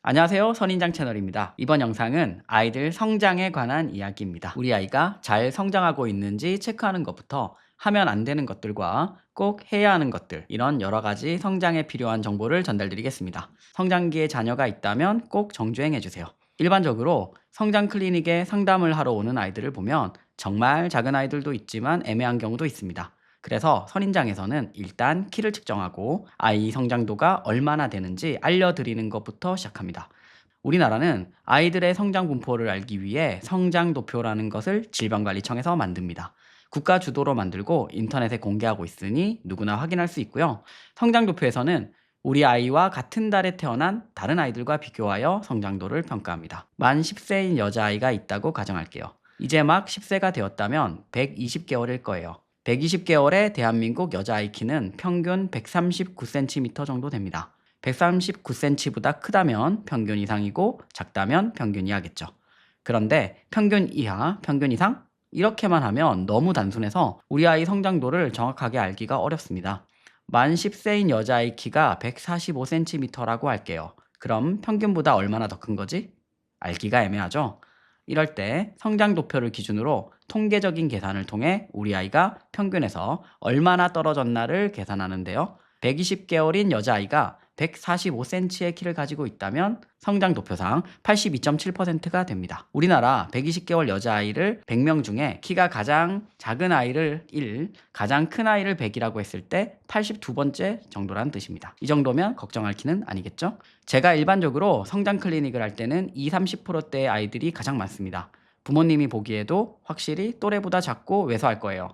안녕하세요. 선인장 채널입니다. 이번 영상은 아이들 성장에 관한 이야기입니다. 우리 아이가 잘 성장하고 있는지 체크하는 것부터 하면 안 되는 것들과 꼭 해야 하는 것들, 이런 여러 가지 성장에 필요한 정보를 전달드리겠습니다. 성장기에 자녀가 있다면 꼭 정주행해 주세요. 일반적으로 성장 클리닉에 상담을 하러 오는 아이들을 보면 정말 작은 아이들도 있지만 애매한 경우도 있습니다. 그래서 선인장에서는 일단 키를 측정하고 아이 성장도가 얼마나 되는지 알려드리는 것부터 시작합니다. 우리나라는 아이들의 성장 분포를 알기 위해 성장도표라는 것을 질병관리청에서 만듭니다. 국가 주도로 만들고 인터넷에 공개하고 있으니 누구나 확인할 수 있고요. 성장도표에서는 우리 아이와 같은 달에 태어난 다른 아이들과 비교하여 성장도를 평가합니다. 만 10세인 여자아이가 있다고 가정할게요. 이제 막 10세가 되었다면 120개월일 거예요. 120개월의 대한민국 여자아이 키는 평균 139cm 정도 됩니다. 139cm보다 크다면 평균 이상이고 작다면 평균 이하겠죠. 그런데 평균 이하, 평균 이상? 이렇게만 하면 너무 단순해서 우리 아이 성장도를 정확하게 알기가 어렵습니다. 만 10세인 여자아이 키가 145cm라고 할게요. 그럼 평균보다 얼마나 더 큰 거지? 알기가 애매하죠? 이럴 때 성장도표를 기준으로 통계적인 계산을 통해 우리 아이가 평균에서 얼마나 떨어졌나를 계산하는데요. 120개월인 여자아이가 145cm의 키를 가지고 있다면 성장도표상 82.7%가 됩니다. 우리나라 120개월 여자아이를 100명 중에 키가 가장 작은 아이를 1, 가장 큰 아이를 100이라고 했을 때 82번째 정도란 뜻입니다. 이 정도면 걱정할 키는 아니겠죠? 제가 일반적으로 성장 클리닉을 할 때는 20-30%대의 아이들이 가장 많습니다. 부모님이 보기에도 확실히 또래보다 작고 왜소할 거예요.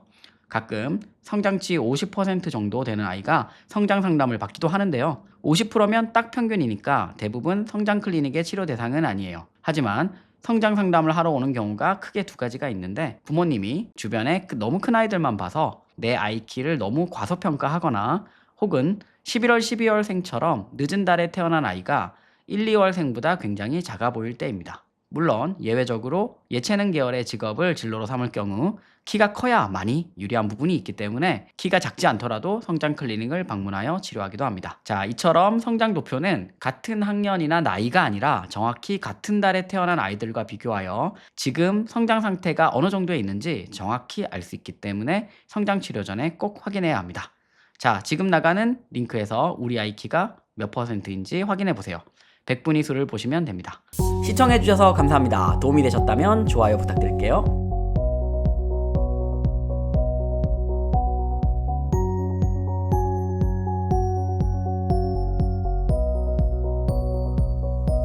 가끔 성장치 50% 정도 되는 아이가 성장 상담을 받기도 하는데요. 50%면 딱 평균이니까 대부분 성장 클리닉의 치료 대상은 아니에요. 하지만 성장 상담을 하러 오는 경우가 크게 두 가지가 있는데, 부모님이 주변에 너무 큰 아이들만 봐서 내 아이 키를 너무 과소평가하거나, 혹은 11월, 12월생처럼 늦은 달에 태어난 아이가 1, 2월생보다 굉장히 작아 보일 때입니다. 물론 예외적으로 예체능 계열의 직업을 진로로 삼을 경우 키가 커야 많이 유리한 부분이 있기 때문에 키가 작지 않더라도 성장 클리닉을 방문하여 치료하기도 합니다. 자, 이처럼 성장 도표는 같은 학년이나 나이가 아니라 정확히 같은 달에 태어난 아이들과 비교하여 지금 성장 상태가 어느 정도에 있는지 정확히 알 수 있기 때문에 성장 치료 전에 꼭 확인해야 합니다. 자, 지금 나가는 링크에서 우리 아이 키가 몇 %인지 확인해 보세요. 100분위 수를 보시면 됩니다. 시청해주셔서 감사합니다. 도움이 되셨다면 좋아요 부탁드릴게요.